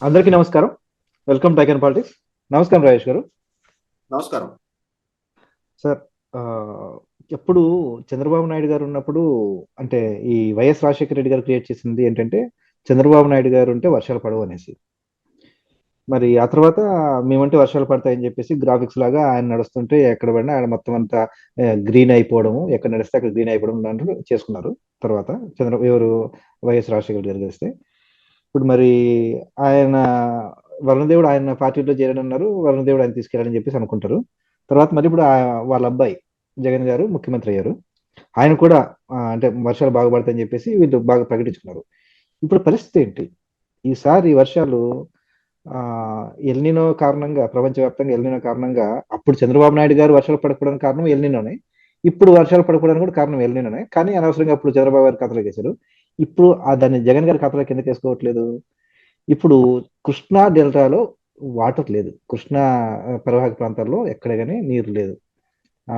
అందరికీ నమస్కారం. Welcome to icon politics. నమస్కారం రాజేష్ గారు. నమస్కారం. సార్, ఆహ్, ఎప్పుడు చంద్రబాబు నాయుడు గారు ఉన్నప్పుడు అంటే ఈ వైఎస్ రాజశేఖర రెడ్డి గారు క్రియేట్ చేసింది ఏంటంటే, చంద్రబాబు నాయుడు గారు ఉంటే వర్షాలు పడవు అనేసి. మరి ఆ తర్వాత మేమంటే వర్షాలు పడతాయని చెప్పేసి గ్రాఫిక్స్ లాగా ఆయన నడుస్తుంటే ఎక్కడ పడినా ఆయన మొత్తం అంతా గ్రీన్ అయిపోవడము, ఎక్కడ నడిస్తే అక్కడ గ్రీన్ అయిపోవడం లాంటివి చేసుకున్నారు. తర్వాత ఎవరు వైఎస్ రాజశేఖర రెడ్డి గారు కలిస్తే. ఇప్పుడు మరి ఆయన వరుణదేవుడు ఆయన పార్టీలో చేరనున్నారు. వరుణదేవుడు ఆయన తీసుకెళ్ళాలని చెప్పేసి అనుకుంటారు. తర్వాత మరి ఇప్పుడు వాళ్ళ అబ్బాయి జగన్ గారు ముఖ్యమంత్రి అయ్యారు. ఆయన కూడా అంటే వర్షాలు బాగుపడతాయని చెప్పేసి వీళ్ళు బాగా ప్రకటించుకున్నారు. ఇప్పుడు పరిస్థితి ఏంటి? ఈసారి వర్షాలు ఎల్నినో కారణంగా, ప్రపంచవ్యాప్తంగా ఎల్నినో కారణంగా, అప్పుడు చంద్రబాబు నాయుడు గారు వర్షాలు పడకపోవడానికి కారణం ఎల్నినోనే. ఇప్పుడు వర్షాలు పడకపోవడానికి కూడా కారణం ఎల్నినోనే. కానీ అనవసరంగా అప్పుడు చంద్రబాబు గారి ఖాతాలోకి వేశారు. ఇప్పుడు దాన్ని జగన్ గారి ఖాతాలోకి ఎందుకు వేసుకోవట్లేదు? ఇప్పుడు కృష్ణా డెల్టాలో వాటర్ లేదు. కృష్ణా పరివాహక ప్రాంతాల్లో ఎక్కడ కానీ నీరు లేదు. ఆ,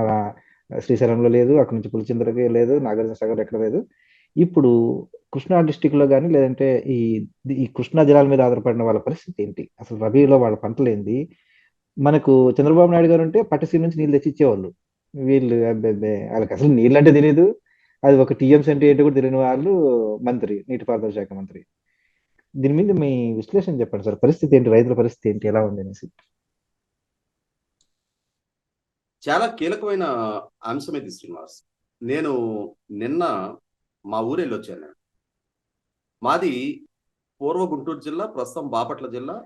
శ్రీశైలంలో లేదు, అక్కడ నుంచి పులిచింతలకి లేదు, నాగార్జున సాగర్ ఎక్కడ లేదు. ఇప్పుడు కృష్ణా డిస్టిక్ లో కానీ లేదంటే ఈ ఈ కృష్ణా జలాల మీద ఆధారపడిన వాళ్ళ పరిస్థితి ఏంటి? అసలు రబీలో వాళ్ళ పంటలు ఏంది? మనకు చంద్రబాబు నాయుడు గారు ఉంటే పట్టసీమ నుంచి నీళ్ళు తెచ్చి ఇచ్చేవాళ్ళు. వీళ్ళు అబ్బే వాళ్ళకి అసలు నీళ్ళు అంటే తెలియదు. అది ఒక టీఎంసీ అంటే ఏంటో కూడా తెలియని వాళ్ళు మంత్రి, నీటిపారుదల శాఖ మంత్రి. దీని మీద మీ విశ్లేషణ చెప్పండి సార్. పరిస్థితి ఏంటి? రైతుల పరిస్థితి ఏంటి? ఎలా ఉంది అనేసి. చాలా కీలకమైన అంశం ఇది శ్రీనివాస్. నేను నిన్న మా ఊరెళ్ళొచ్చాను నేను. మాది పూర్వ గుంటూరు జిల్లా, ప్రస్తుతం బాపట్ల జిల్లా,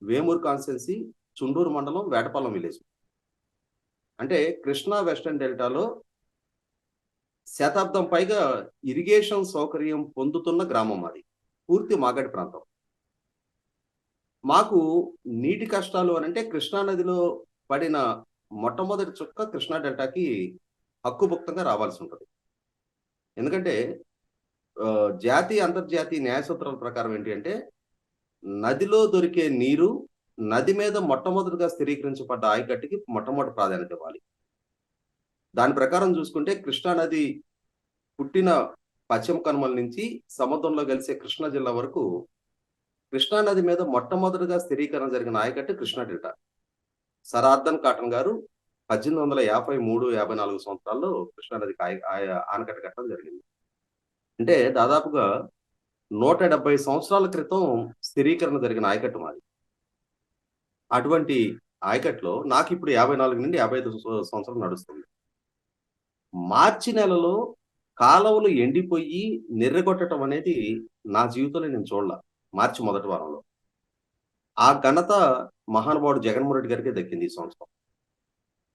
వేమూరు కాన్స్టిట్యున్సీ, చుండూరు మండలం, వేటపాలెం విలేజ్. అంటే కృష్ణా వెస్టర్న్ డెల్టాలో శతాబ్దం పైగా ఇరిగేషన్ సౌకర్యం పొందుతున్న గ్రామం మాది. పూర్తి మాగడి ప్రాంతం. మాకు నీటి కష్టాలు అనంటే కృష్ణా నదిలో పడిన మొట్టమొదటి చుక్క కృష్ణా డెల్టాకి హక్కుభుక్తంగా రావాల్సి ఉంటుంది. ఎందుకంటే జాతీయ అంతర్జాతీయ న్యాయ సూత్రాల ప్రకారం ఏంటి అంటే, నదిలో దొరికే నీరు నది మీద మొట్టమొదటిగా స్థిరీకరించబడ్డ ఆయకట్టుకి మొట్టమొదటి ప్రాధాన్యత ఇవ్వాలి. దాని ప్రకారం చూసుకుంటే కృష్ణా నది పుట్టిన పశ్చిమ కనుమల నుంచి సముద్రంలో కలిసే కృష్ణా జిల్లా వరకు కృష్ణా నది మీద మొట్టమొదటిగా స్థిరీకరణ జరిగిన ఆయకట్టు Krishna delta. Sir Arthur cotton గారు 1853-54 సంవత్సరాల్లో కృష్ణా నదికి ఆనకట్ట కట్టడం జరిగింది. అంటే దాదాపుగా 170 సంవత్సరాల క్రితం స్థిరీకరణ జరిగిన ఆయకట్టు మాది. అటువంటి ఆయకట్టులో నాకు ఇప్పుడు 54 నుండి 55 సంవత్సరాలు నడుస్తుంది. మార్చి నెలలో కాలువలు ఎండిపోయి నిర్రెగొట్టడం అనేది నా జీవితంలో నేను చూడలా. మార్చి మొదటి వారంలో. ఆ ఘనత మహానుభావుడు జగన్మోహన్ రెడ్డి గారికే దక్కింది ఈ సంవత్సరం.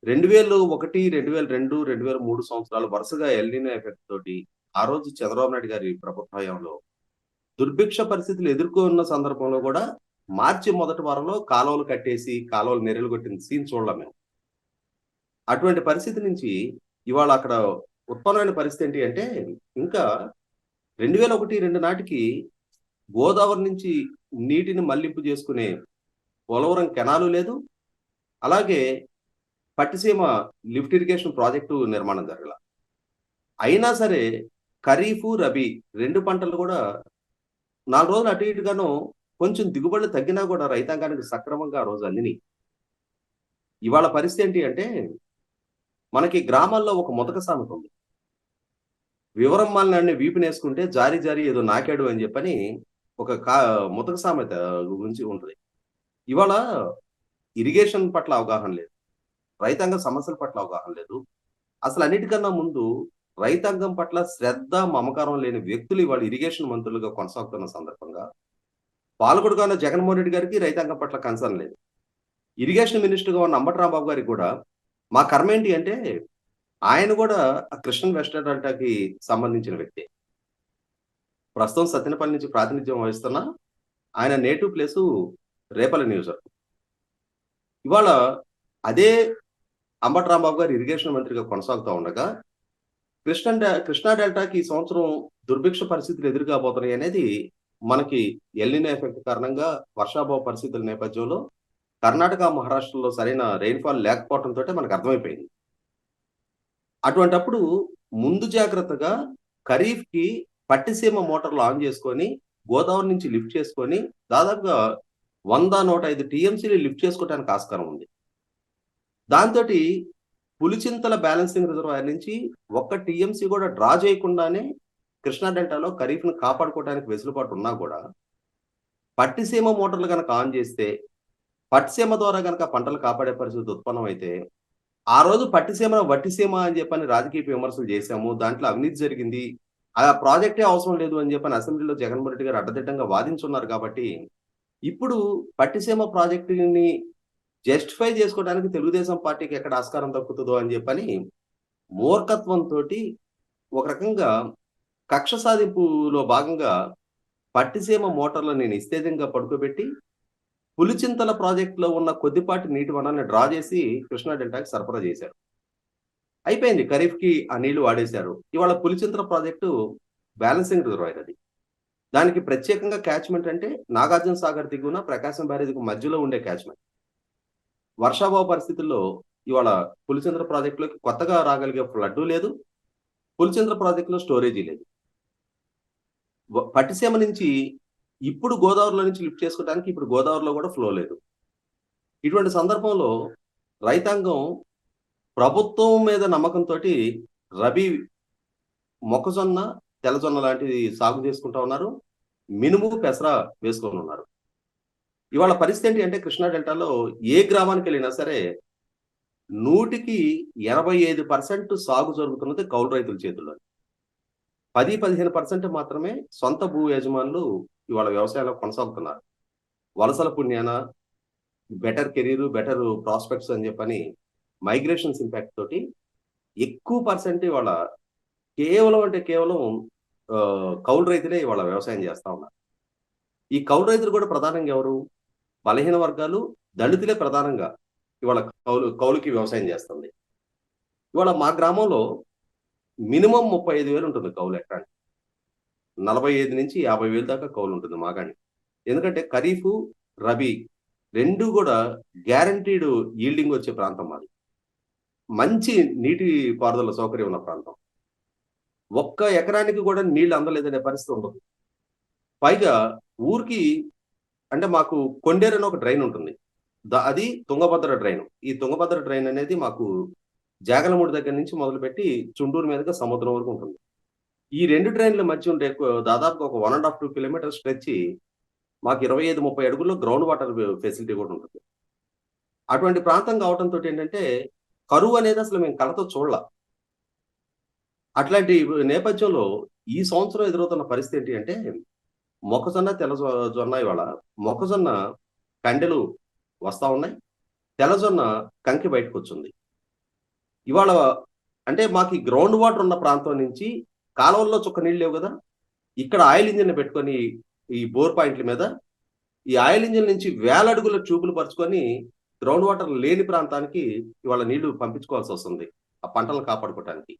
2001, 2002, 2003 సంవత్సరాలు వరుసగా ఎల్‌నినో ఎఫెక్ట్ తోటి ఆ రోజు చంద్రబాబు నాయుడు గారి ప్రభుత్వ హయాంలో దుర్భిక్ష పరిస్థితులు ఎదుర్కొన్న సందర్భంలో కూడా మార్చి మొదటి వారంలో కాలువలు కట్టేసి, కాలువలు నెర్రెలు కొట్టిన సీన్ చూడలేం మేము. అటువంటి పరిస్థితి నుంచి ఇవాళ అక్కడ ఉత్పన్నమైన పరిస్థితి ఏంటి అంటే, ఇంకా 2001, 2 నాటికి గోదావరి నుంచి నీటిని మళ్లింపు చేసుకునే పోలవరం కెనాలు లేదు. అలాగే పట్టిసీమ లిఫ్ట్ ఇరిగేషన్ ప్రాజెక్టు నిర్మాణం జరగల. అయినా సరే ఖరీఫు, రబీ 2 పంటలు కూడా 4 రోజులు అటు ఇటుగాను కొంచెం దిగుబడులు తగ్గినా కూడా రైతాంగానికి సక్రమంగా ఆ రోజు అందినియి. ఇవాళ పరిస్థితి ఏంటి అంటే, మనకి గ్రామాల్లో ఒక ముతక సామెత ఉంది. వివరం మాలినాడిని వీపునేసుకుంటే జారి జారి ఏదో నాకాడు అని చెప్పని ఒక ముతక సామెత గురించి ఉంటది. ఇవాళ ఇరిగేషన్ పట్ల అవగాహన లేదు. రైతాంగ సమస్యల పట్ల అవగాహన లేదు. అసలు అన్నిటికన్నా ముందు రైతాంగం పట్ల శ్రద్ధ, మమకారం లేని వ్యక్తులు ఇవాళ ఇరిగేషన్ మంత్రులుగా కొనసాగుతున్న సందర్భంగా పాలకుడుగా ఉన్న జగన్మోహన్ రెడ్డి గారికి రైతాంగం పట్ల కన్సర్న్ లేదు. ఇరిగేషన్ మినిస్టర్‌గా ఉన్న అంబటి రాంబాబు గారికి కూడా మా కర్మేంటి అంటే, ఆయన కూడా ఆ కృష్ణ వెస్టర్న్ డెల్టాకి సంబంధించిన వ్యక్తే. ప్రస్తుతం సత్తెనపల్లి నుంచి ప్రాతినిధ్యం వహిస్తున్న ఆయన నేటివ్ ప్లేసు రేపల్లి నియోజకవర్గం. ఇవాళ అదే అంబటి రాంబాబు గారు ఇరిగేషన్ మంత్రిగా కొనసాగుతా ఉండగా, కృష్ణా డెల్టాకి ఈ సంవత్సరం దుర్భిక్ష పరిస్థితులు ఎదురు కాబోతున్నాయి అనేది మనకి ఎల్‌నినో ఎఫెక్ట్ కారణంగా వర్షాభావ పరిస్థితుల నేపథ్యంలో కర్ణాటక, మహారాష్ట్రలో సరైన రెయిన్‌ఫాల్ లేకపోవడంతోటే మనకు అర్థమైపోయింది. అటువంటప్పుడు ముందు జాగ్రత్తగా ఖరీఫ్‌కి పట్టిసీమ మోటార్లు ఆన్ చేసుకొని, గోదావరి నుంచి లిఫ్ట్ చేసుకొని దాదాపుగా 105 టీఎంసీలు లిఫ్ట్ చేసుకోవడానికి ఆస్కారం ఉంది. దాంతో పులిచింతల బ్యాలెన్సింగ్ రిజర్వాయర్ నుంచి ఒక్క టీఎంసీ కూడా డ్రా చేయకుండానే కృష్ణా డెల్టాలో ఖరీఫ్ను కాపాడుకోవడానికి వెసులుబాటు ఉన్నా కూడా పట్టిసీమ మోటార్లు కనుక ఆన్ చేస్తే పట్టిసీమ ద్వారా కనుక పంటలు కాపాడే పరిస్థితి ఉత్పన్నమైతే ఆ రోజు పట్టిసీమ వట్టిసీమ అని చెప్పని రాజకీయ విమర్శలు చేశాము, దాంట్లో అవినీతి జరిగింది, ఆ ప్రాజెక్టే అవసరం లేదు అని చెప్పని అసెంబ్లీలో జగన్మోహన్ రెడ్డి గారు అడ్డదిడ్డంగా వాదించున్నారు. కాబట్టి ఇప్పుడు పట్టిసీమ ప్రాజెక్టుని జస్టిఫై చేసుకోవడానికి తెలుగుదేశం పార్టీకి ఎక్కడ ఆస్కారం దక్కుతుందో అని చెప్పని మూర్ఖత్వంతో ఒక రకంగా కక్ష సాధింపులో భాగంగా పట్టిసీమ మోటార్లను నిస్తేజంగా పడుకోబెట్టి పులిచింతల ప్రాజెక్టులో ఉన్న కొద్దిపాటి నీటి వనరుని డ్రా చేసి కృష్ణా డెల్టాకి సరఫరా చేశారు. అయిపోయింది, ఖరీఫ్కి ఆ నీళ్లు వాడేశారు. ఇవాళ పులిచింతల ప్రాజెక్టు బ్యాలెన్సింగ్ రిజర్వాయర్ అది. దానికి ప్రత్యేకంగా క్యాచ్మెంట్ అంటే నాగార్జున సాగర్ దిగువన ప్రకాశం బ్యారేజ్కి మధ్యలో ఉండే క్యాచ్మెంట్. వర్షాభావ పరిస్థితుల్లో ఇవాళ పులిచింతల ప్రాజెక్టులోకి కొత్తగా రాగలిగే ఫ్లడ్ లేదు, పులిచింతల ప్రాజెక్టులో స్టోరేజీ లేదు. పట్టిసీమ నుంచి ఇప్పుడు గోదావరిలో నుంచి లిఫ్ట్ చేసుకోవడానికి ఇప్పుడు గోదావరిలో కూడా ఫ్లో లేదు. ఇటువంటి సందర్భంలో రైతాంగం ప్రభుత్వం మీద నమ్మకంతో రబీ మొక్కజొన్న, తెల్లజొన్న లాంటివి సాగు చేసుకుంటా ఉన్నారు, మినుము, పెసర వేసుకొని ఉన్నారు. ఇవాళ పరిస్థితి ఏంటి అంటే కృష్ణా డెల్టాలో ఏ గ్రామానికి వెళ్ళినా సరే 100కి 85% సాగు జరుగుతున్నది కౌలు రైతుల చేతుల్లో. 10-15% మాత్రమే సొంత భూ యజమానులు ఇవాళ వ్యవసాయంలో కొనసాగుతున్నారు. వలసల పుణ్యాన బెటర్ కెరీర్, బెటర్ ప్రాస్పెక్ట్స్ అని చెప్పని మైగ్రేషన్స్ ఇంపాక్ట్ తోటి ఎక్కువ పర్సెంట్ ఇవాళ కేవలం అంటే కేవలం కౌలు రైతులే ఇవాళ వ్యవసాయం చేస్తా ఉన్నారు. ఈ కౌలు రైతులు కూడా ప్రధానంగా ఎవరు? బలహీన వర్గాలు, దళితులే ప్రధానంగా ఇవాళ కౌలుకి వ్యవసాయం చేస్తుంది. ఇవాళ మా గ్రామంలో మినిమం 35,000 ఉంటుంది కౌలు ఎకరానికి. 45 నుంచి 50,000 దాకా కౌలు ఉంటుంది మాగాని. ఎందుకంటే ఖరీఫ్, రబీ రెండు కూడా గ్యారంటీడ్ ఈల్డింగ్ వచ్చే ప్రాంతం మాది. మంచి నీటి పారుదల సౌకర్యం ఉన్న ప్రాంతం. ఒక్క ఎకరానికి కూడా నీళ్లు అందలేదనే పరిస్థితి ఉండదు. పైగా ఊరికి అంటే మాకు కొండేరు అని ఒక డ్రైన్ ఉంటుంది, అది తుంగభద్ర డ్రైన్. ఈ తుంగభద్ర డ్రైన్ అనేది మాకు జాగలమూడి దగ్గర నుంచి మొదలుపెట్టి చుండూరు మీదుగా సముద్రం వరకు ఉంటుంది. ఈ రెండు డ్రైన్ల మధ్య ఉండే దాదాపుగా ఒక 1.5-2 కిలోమీటర్ స్ట్రెచ్ మాకు 25-30 అడుగుల్లో గ్రౌండ్ వాటర్ ఫెసిలిటీ కూడా ఉంటుంది. అటువంటి ప్రాంతం కావడంతో ఏంటంటే కరువు అనేది అసలు మేము కళ్ళతో చూడాల. అట్లాంటి నేపథ్యంలో ఈ సంవత్సరం ఎదురవుతున్న పరిస్థితి ఏంటి అంటే మొక్కజొన్న, తెల్లజొన్న ఇవాళ మొక్కజొన్న కండెలు వస్తా ఉన్నాయి, తెల్లజొన్న కంకి బయటకు వచ్చింది. ఇవాళ అంటే మాకు గ్రౌండ్ వాటర్ ఉన్న ప్రాంతం నుంచి కాలువల్లో చుక్క నీళ్ళు లేవు కదా, ఇక్కడ ఆయిల్ ఇంజిన్ పెట్టుకొని ఈ బోర్ పాయింట్ల మీద ఈ ఆయిల్ ఇంజిన్ నుంచి వేల అడుగుల ట్యూబులు పరుచుకొని గ్రౌండ్ వాటర్ లేని ప్రాంతానికి ఇవాళ నీళ్లు పంపించుకోవాల్సి వస్తుంది ఆ పంటలను కాపాడుకోవటానికి.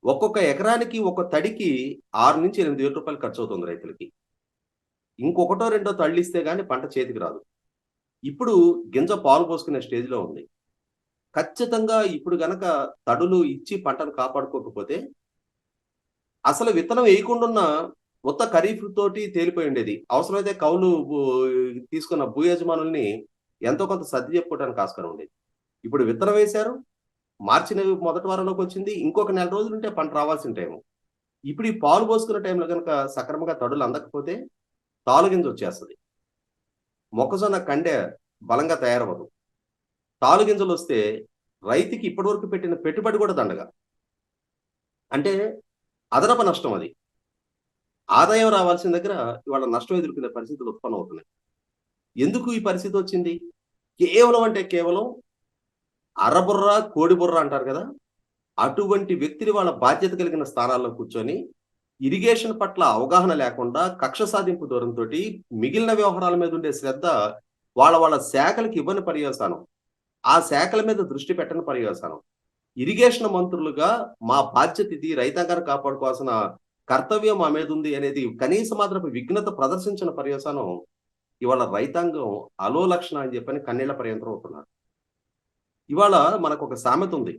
ఒక్కొక్క ఎకరానికి ఒక తడికి 6 నుంచి 8 వేల రూపాయలు ఖర్చు అవుతుంది రైతులకి. ఇంకొకటో రెండో తళ్ళు ఇస్తే గానీ పంట చేతికి రాదు. ఇప్పుడు గింజ పాలు పోసుకునే స్టేజ్లో ఉంది. ఖచ్చితంగా ఇప్పుడు గనక తడులు ఇచ్చి పంటను కాపాడుకోకపోతే అసలు విత్తనం వేయకుండా మొత్తం ఖరీఫ్ తోటి తేలిపోయి ఉండేది. అవసరమైతే కౌలు తీసుకున్న భూ యజమానుల్ని ఎంతో కొంత సర్ది చెప్పుకోవడానికి ఆస్కారం ఉండేది. ఇప్పుడు విత్తనం వేశారు, మార్చి మొదటి వారంలోకి వచ్చింది, ఇంకొక 4 రోజులు ఉంటే పంట రావాల్సిన టైము. ఇప్పుడు ఈ పాలు పోసుకున్న టైంలో కనుక సక్రమంగా తడులు అందకపోతే తాలుగింజ వచ్చేస్తుంది, మొక్కజొన్న కండె బలంగా తయారవ్వదు. తాలుగింజలు వస్తే రైతుకి ఇప్పటివరకు పెట్టిన పెట్టుబడి కూడా దండగా, అంటే అదనపు నష్టం. అది ఆదాయం రావాల్సిన దగ్గర ఇవాళ నష్టం ఎదుర్కొనే పరిస్థితులు ఉత్పన్నం అవుతున్నాయి. ఎందుకు ఈ పరిస్థితి వచ్చింది? కేవలం అంటే కేవలం అరబుర్ర కోడిబుర్ర అంటారు కదా, అటువంటి వ్యక్తులు వాళ్ళ బాధ్యత కలిగిన స్థానాల్లో కూర్చొని ఇరిగేషన్ పట్ల అవగాహన లేకుండా కక్ష సాధింపు దూరంతో మిగిలిన వ్యవహారాల మీద ఉండే శ్రద్ధ వాళ్ళ శాఖలకు ఇవ్వని పర్యవసానం, ఆ శాఖల మీద దృష్టి పెట్టని పర్యవసానం. ఇరిగేషన్ మంత్రులుగా మా బాధ్యత ఇది, రైతాంగాన్ని కాపాడుకోవాల్సిన కర్తవ్యం మా మీద ఉంది అనేది కనీస మాత్రపు విఘ్నత ప్రదర్శించిన పర్యవసానం ఇవాళ రైతాంగం అలో లక్షణ అని చెప్పని కన్నీళ్ల పర్యంతరం అవుతున్నారు. ఇవాళ మనకు ఒక సామెత ఉంది,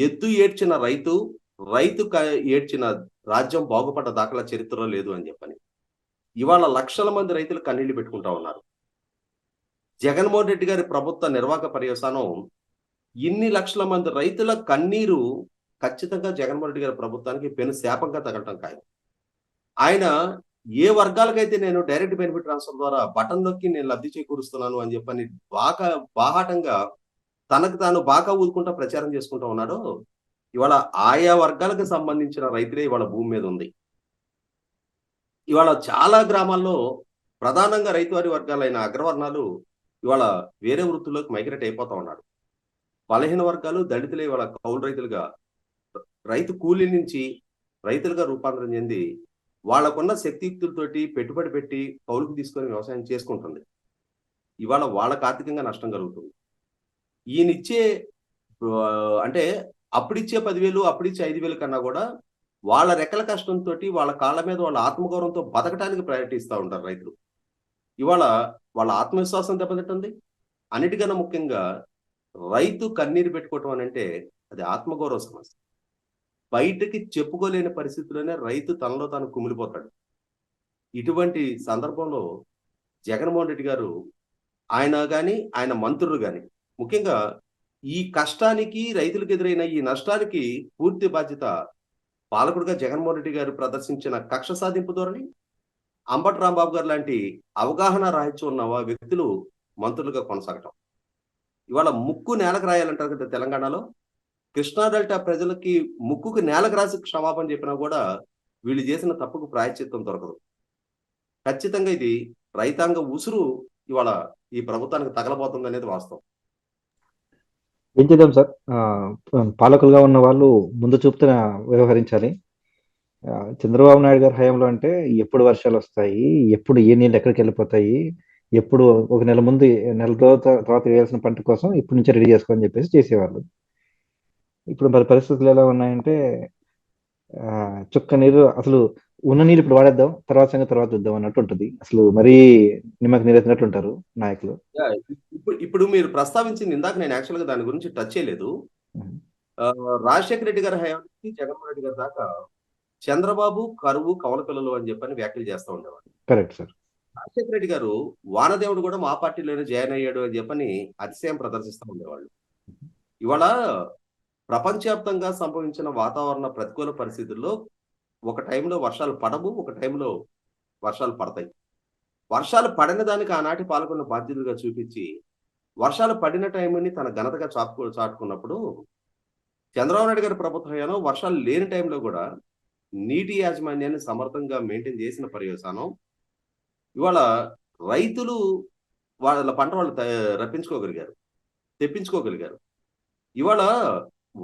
ఎద్దు ఏడ్చిన రైతు, రైతు ఏడ్చిన రాజ్యం బాగుపడ్డ దాఖలా చరిత్రలో లేదు అని చెప్పని. ఇవాళ లక్షల మంది రైతులు కన్నీళ్లు పెట్టుకుంటా ఉన్నారు. జగన్మోహన్ రెడ్డి గారి ప్రభుత్వ నిర్వాహక పర్యవసానం ఇన్ని లక్షల మంది రైతుల కన్నీరు ఖచ్చితంగా జగన్మోహన్ రెడ్డి గారి ప్రభుత్వానికి పెను శాపంగా తగలటం ఖాయం. ఆయన ఏ వర్గాలకైతే నేను డైరెక్ట్ బెనిఫిట్ ట్రాన్స్ఫర్ ద్వారా బటన్ నొక్కి నేను లబ్ధి చేకూరుస్తున్నాను అని చెప్పని బాహాటంగా తనకు తాను బాకా ఊదుకుంటా ప్రచారం చేసుకుంటా ఉన్నాడో, ఇవాళ ఆయా వర్గాలకు సంబంధించిన రైతులే ఇవాళ భూమి మీద ఉంది. ఇవాళ చాలా గ్రామాల్లో ప్రధానంగా రైతువారి వర్గాలైన అగ్రవర్ణాలు ఇవాళ వేరే వృత్తుల్లోకి మైగ్రేట్ అయిపోతా ఉన్నారు. బలహీన వర్గాలు, దళితులే ఇవాళ కౌలు రైతులుగా, రైతు కూలీ నుంచి రైతులుగా రూపాంతరం చెంది వాళ్ళకున్న శక్తియుక్తులతోటి పెట్టుబడి పెట్టి కౌలుకు తీసుకొని వ్యవసాయం చేసుకుంటుంది. ఇవాళ వాళ్ళకు ఆర్థికంగా నష్టం కలుగుతుంది. ఈయనిచ్చే అంటే అప్పుడిచ్చే 10,000 అప్పుడిచ్చే 5,000 కన్నా కూడా వాళ్ళ రెక్కల కష్టంతో వాళ్ళ కాళ్ళ మీద వాళ్ళ ఆత్మగౌరవంతో బతకడానికి ప్రయారిటీ ఇస్తూ ఉంటారు రైతులు. ఇవాళ వాళ్ళ ఆత్మవిశ్వాసం దెబ్బతింటుంది. అన్నిటికన్నా ముఖ్యంగా రైతు కన్నీరు పెట్టుకోవటం అని అంటే అది ఆత్మగౌరవ సమస్య. బయటకి చెప్పుకోలేని పరిస్థితుల్లోనే రైతు తనలో తాను కుమిలిపోతాడు. ఇటువంటి సందర్భంలో జగన్మోహన్ రెడ్డి గారు ఆయన మంత్రులు గాని ముఖ్యంగా ఈ కష్టానికి, రైతులకు ఎదురైన ఈ నష్టానికి పూర్తి బాధ్యత పాలకుడిగా జగన్మోహన్ రెడ్డి గారు ప్రదర్శించిన కక్ష సాధింపు ధోరణి, అంబటి రాంబాబు గారు లాంటి అవగాహన రాహిత్యం ఉన్న వ్యక్తులు మంత్రులుగా కొనసాగటం. ఇవాళ ముక్కు నేలకు రాయాలంటారు కదా తెలంగాణలో. కృష్ణా డెల్టా ప్రజలకి ముక్కుకు నేలకు రాసి క్షమాపణ చెప్పినా కూడా వీళ్ళు చేసిన తప్పుకు ప్రాయశ్చిత్తం దొరకదు. ఖచ్చితంగా ఇది రైతాంగ ఉసురు ఇవాళ ఈ ప్రభుత్వానికి తగలబోతుంది అనేది వాస్తవం. ఏం చేద్దాం సార్, పాలకులుగా ఉన్న వాళ్ళు ముందు చూపుతూ వ్యవహరించాలి. చంద్రబాబు నాయుడు గారి హయాంలో అంటే ఎప్పుడు వర్షాలు వస్తాయి, ఎప్పుడు ఏ నీళ్ళు ఎక్కడికి వెళ్ళిపోతాయి, ఎప్పుడు ఒక నెల ముందు, నెల రోజుల తర్వాత వేయాల్సిన పంట కోసం ఇప్పటి నుంచే రెడీ చేసుకోని చెప్పేసి చేసేవాళ్ళు. ఇప్పుడు మరి పరిస్థితులు ఎలా ఉన్నాయంటే చుక్క నీరు, అసలు ఉన్న నీళ్ళు ఇప్పుడు వాడేద్దాం, తర్వాత సంగతి తర్వాత చూద్దాం అన్నట్టు ఉంటుంది. అసలు మరీ నిమ్మకి నీరెత్తినట్టు ఉంటారు నాయకులు. ఇప్పుడు మీరు ప్రస్తావించింది ఇందాక నేను యాక్చువల్ గా దాని గురించి టచ్ చేయలేదు. రాజశేఖర రెడ్డి గారి హయాం నుంచి జగన్మోహన్ రెడ్డి గారి దాకా చంద్రబాబు కరువు కవల పిల్లలు అని చెప్పని వ్యాఖ్యలు చేస్తూ ఉండేవాడు. Correct sir. రాజశేఖర రెడ్డి గారు వానదేవుడు కూడా మా పార్టీలోనే జాయిన్ అయ్యాడు అని చెప్పని అతిశయం ప్రదర్శిస్తూ ఉండేవాళ్ళు. ఇవాళ ప్రపంచవ్యాప్తంగా సంభవించిన వాతావరణ ప్రతికూల పరిస్థితుల్లో ఒక టైంలో వర్షాలు పడవు, ఒక టైంలో వర్షాలు పడతాయి. వర్షాలు పడిన దానికి ఆనాటి పాల్గొన్న బాధ్యతలుగా చూపించి వర్షాలు పడిన టైంని తన ఘనతగా చాటుకున్నప్పుడు చంద్రబాబు నాయుడు గారి ప్రభుత్వం వర్షాలు లేని టైంలో కూడా నీటి యాజమాన్యాన్ని సమర్థంగా మెయింటైన్ చేసిన పర్యవసానం ఇవాళ రైతులు వాళ్ళ పంట వాళ్ళు రప్పించుకోగలిగారు, తెప్పించుకోగలిగారు. ఇవాళ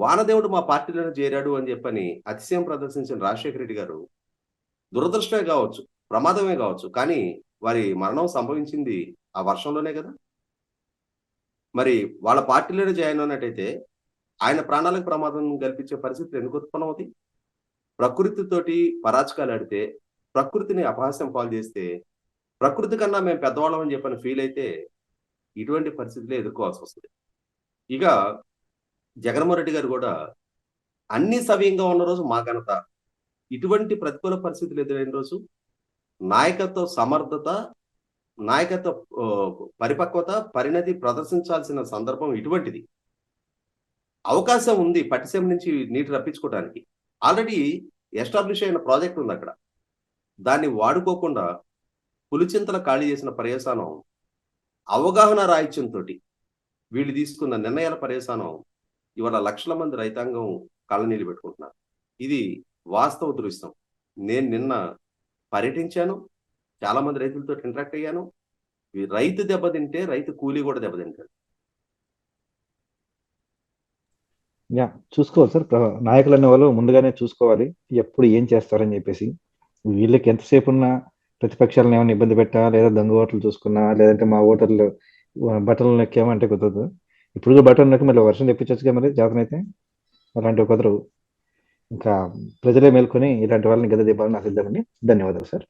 వానదేవుడు మా పార్టీలోనే చేరాడు అని చెప్పని అతిశయం ప్రదర్శించిన రాజశేఖర రెడ్డి గారు దురదృష్టమే కావచ్చు, ప్రమాదమే కావచ్చు, కానీ వారి మరణం సంభవించింది ఆ వర్షంలోనే కదా. మరి వాళ్ళ పార్టీలోనే జాయిన్ అయినట్టయితే ఆయన ప్రాణాలకు ప్రమాదం కల్పించే పరిస్థితులు ఎందుకు ఉత్పన్నమవుతాయి? ప్రకృతితోటి పరాచకాలు ఆడితే, ప్రకృతిని అపహాస్యం పాలు చేస్తే, ప్రకృతి కన్నా మేము పెద్దవాళ్ళం అని చెప్పని ఫీల్ అయితే ఇటువంటి పరిస్థితులే ఎదుర్కోవాల్సి వస్తుంది. ఇక జగన్మోహన్ రెడ్డి గారు కూడా అన్ని సవ్యంగా ఉన్న రోజు మా ఘనత, ఇటువంటి ప్రతికూల పరిస్థితులు ఎదురైన రోజు నాయకత్వ సమర్థత, నాయకత్వ పరిపక్వత, పరిణతి ప్రదర్శించాల్సిన సందర్భం ఇటువంటిది. అవకాశం ఉంది పట్టిసీమ నుంచి నీటి రప్పించుకోవడానికి. ఆల్రెడీ ఎస్టాబ్లిష్ అయిన ప్రాజెక్ట్ ఉంది అక్కడ. దాన్ని వాడుకోకుండా పులిచింతల ఖాళీ చేసిన పర్యవసానం, అవగాహన రాహిత్యంతో వీళ్ళు తీసుకున్న నిర్ణయాల పర్యవసానం ఇవాళ లక్షల మంది రైతాంగం కళ్ళనీళ్ళు పెట్టుకుంటున్నారు. ఇది వాస్తవ దృశ్యం. నేను నిన్న పర్యటించాను, చాలా మంది రైతులతో ఇంటరాక్ట్ అయ్యాను. రైతు దెబ్బతింటే రైతు కూలీ కూడా దెబ్బతింటాడు. చూసుకోవాలి సార్, నాయకులు అనే వాళ్ళు ముందుగానే చూసుకోవాలి ఎప్పుడు ఏం చేస్తారని చెప్పేసి. వీళ్ళకి ఎంతసేపు ఉన్నా ప్రతిపక్షాలను ఏమైనా ఇబ్బంది పెట్టా, లేదా దొంగ ఓట్లు చూసుకున్నా, లేదంటే మా ఓటర్లు బట్టలు నొక్కేమంటే కుదరదు. ఇప్పుడు బట్టలు నొక్కి మళ్ళీ వర్షం తెప్పించచ్చుగా, మరి జాతనైతే అలాంటివి కుదరవు. ఇంకా ప్రజలే మేల్కొని ఇలాంటి వాళ్ళని గెలదివ్వాలని ఆశిద్దామని. ధన్యవాదాలు సార్.